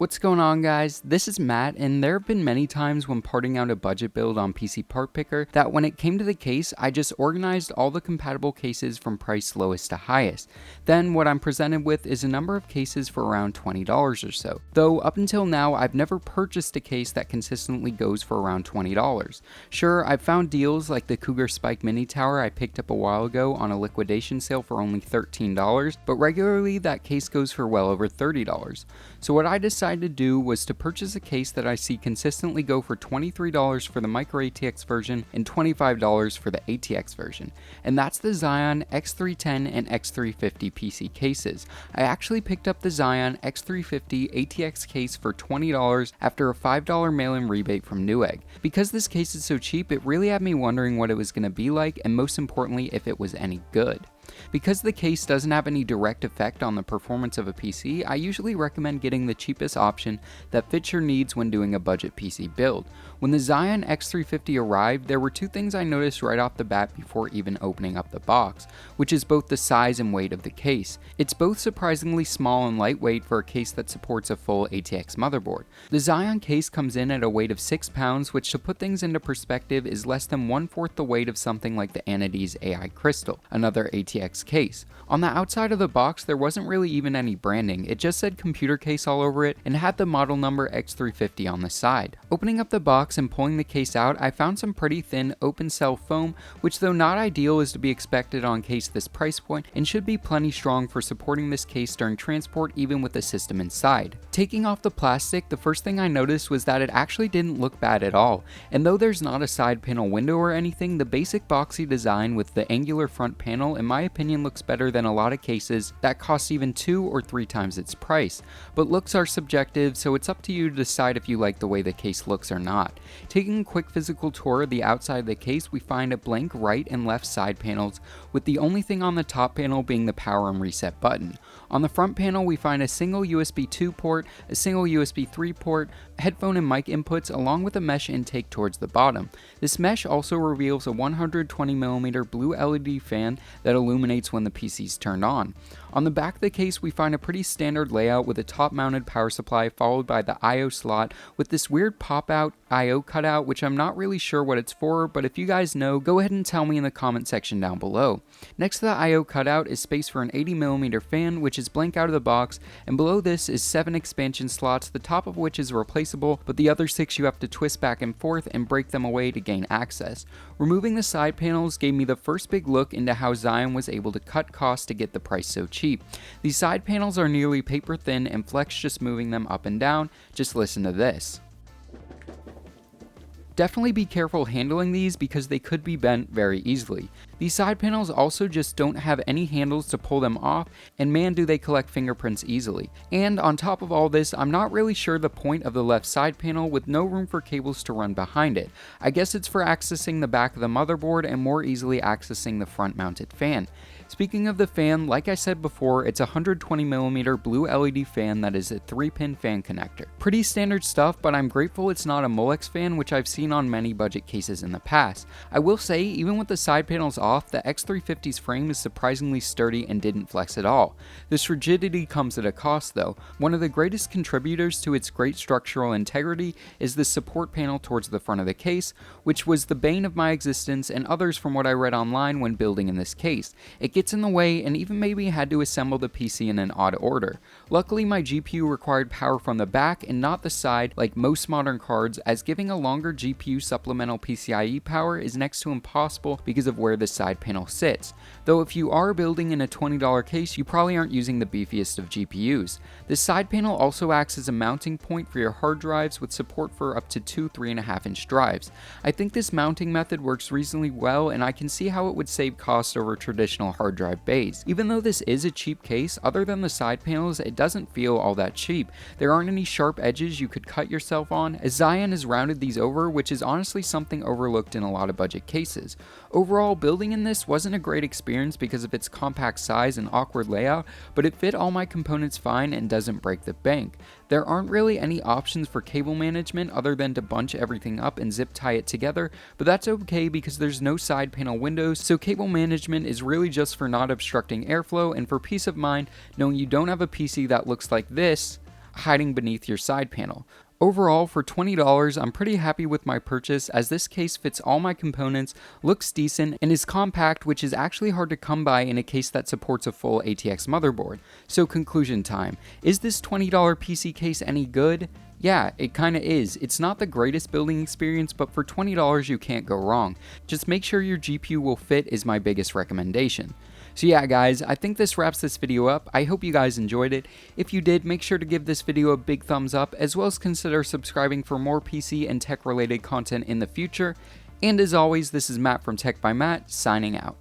What's going on, guys? This is Matt, and there have been many times when parting out a budget build on PC Part Picker that when it came to the case, I just organized all the compatible cases from price lowest to highest. Then what I'm presented with is a number of cases for around $20 or so. Though up until now, I've never purchased a case that consistently goes for around $20. Sure, I've found deals like the Cougar Spike Mini Tower I picked up a while ago on a liquidation sale for only $13, but regularly that case goes for well over $30. So what I decided to do was to purchase a case that I see consistently go for $23 for the Micro ATX version and $25 for the ATX version, and that's the XION X310 and X350 PC cases. I actually picked up the XION X350 ATX case for $20 after a $5 mail-in rebate from Newegg. Because this case is so cheap, it really had me wondering what it was going to be like, and most importantly, if it was any good. Because the case doesn't have any direct effect on the performance of a PC, I usually recommend getting the cheapest option that fits your needs when doing a budget PC build. When the XION X350 arrived, there were two things I noticed right off the bat before even opening up the box, which is both the size and weight of the case. It's both surprisingly small and lightweight for a case that supports a full ATX motherboard. The XION case comes in at a weight of 6 pounds, which to put things into perspective is less than 1/4 the weight of something like the Anides AI Crystal, another ATX case. On the outside of the box, there wasn't really even any branding. It just said computer case all over it and had the model number X350 on the side. Opening up the box and pulling the case out, I found some pretty thin open cell foam, which though not ideal is to be expected on a case this price point and should be plenty strong for supporting this case during transport even with the system inside. Taking off the plastic, the first thing I noticed was that it actually didn't look bad at all, and though there's not a side panel window or anything, the basic boxy design with the angular front panel in my opinion looks better than a lot of cases that cost even 2 or 3 times its price. But looks are subjective, so it's up to you to decide if you like the way the case looks or not. Taking a quick physical tour of the outside of the case, we find a blank right and left side panels, with the only thing on the top panel being the power and reset button. On the front panel, we find a single USB 2 port, a single USB 3 port, headphone and mic inputs, along with a mesh intake towards the bottom. This mesh also reveals a 120mm blue LED fan that illuminates when the PC is turned on. On the back of the case, we find a pretty standard layout with a top-mounted power supply followed by the I/O slot with this weird pop-out I/O cutout, which I'm not really sure what it's for, but if you guys know, go ahead and tell me in the comment section down below. Next to the I/O cutout is space for an 80mm fan, which is blank out of the box, and below this is 7 expansion slots, the top of which is replaceable, but the other 6 you have to twist back and forth and break them away to gain access. Removing the side panels gave me the first big look into how XION was able to cut costs to get the price so cheap. These side panels are nearly paper thin and flex just moving them up and down. Just listen to this. Definitely be careful handling these because they could be bent very easily. These side panels also just don't have any handles to pull them off, and man do they collect fingerprints easily. And on top of all this, I'm not really sure the point of the left side panel with no room for cables to run behind it. I guess it's for accessing the back of the motherboard and more easily accessing the front mounted fan. Speaking of the fan, like I said before, it's a 120mm blue LED fan that is a 3-pin fan connector. Pretty standard stuff, but I'm grateful it's not a Molex fan, which I've seen on many budget cases in the past. I will say, even with the side panels off, the X350's frame is surprisingly sturdy and didn't flex at all. This rigidity comes at a cost though. One of the greatest contributors to its great structural integrity is the support panel towards the front of the case, which was the bane of my existence and others from what I read online when building in this case. It gets in the way and even maybe had to assemble the PC in an odd order. Luckily my GPU required power from the back and not the side like most modern cards, as giving a longer GPU supplemental PCIe power is next to impossible because of where the side panel sits. Though if you are building in a $20 case, you probably aren't using the beefiest of GPUs. This side panel also acts as a mounting point for your hard drives with support for up to 2 3.5-inch drives. I think this mounting method works reasonably well, and I can see how it would save cost over traditional hard drive bays. Even though this is a cheap case, other than the side panels, it doesn't feel all that cheap. There aren't any sharp edges you could cut yourself on, as XION has rounded these over, which is honestly something overlooked in a lot of budget cases. Overall, building in this wasn't a great experience because of its compact size and awkward layout, but it fit all my components fine and doesn't break the bank. There aren't really any options for cable management other than to bunch everything up and zip tie it together, but that's okay because there's no side panel windows, so cable management is really just for not obstructing airflow and for peace of mind knowing you don't have a PC that looks like this hiding beneath your side panel. Overall, for $20, I'm pretty happy with my purchase as this case fits all my components, looks decent, and is compact, which is actually hard to come by in a case that supports a full ATX motherboard. So conclusion time, is this $20 PC case any good? Yeah, it kinda is. It's not the greatest building experience, but for $20 you can't go wrong. Just make sure your GPU will fit is my biggest recommendation. So yeah guys, I think this wraps this video up. I hope you guys enjoyed it. If you did, make sure to give this video a big thumbs up, as well as consider subscribing for more PC and tech related content in the future. And as always, this is Matt from Tech by Matt, signing out.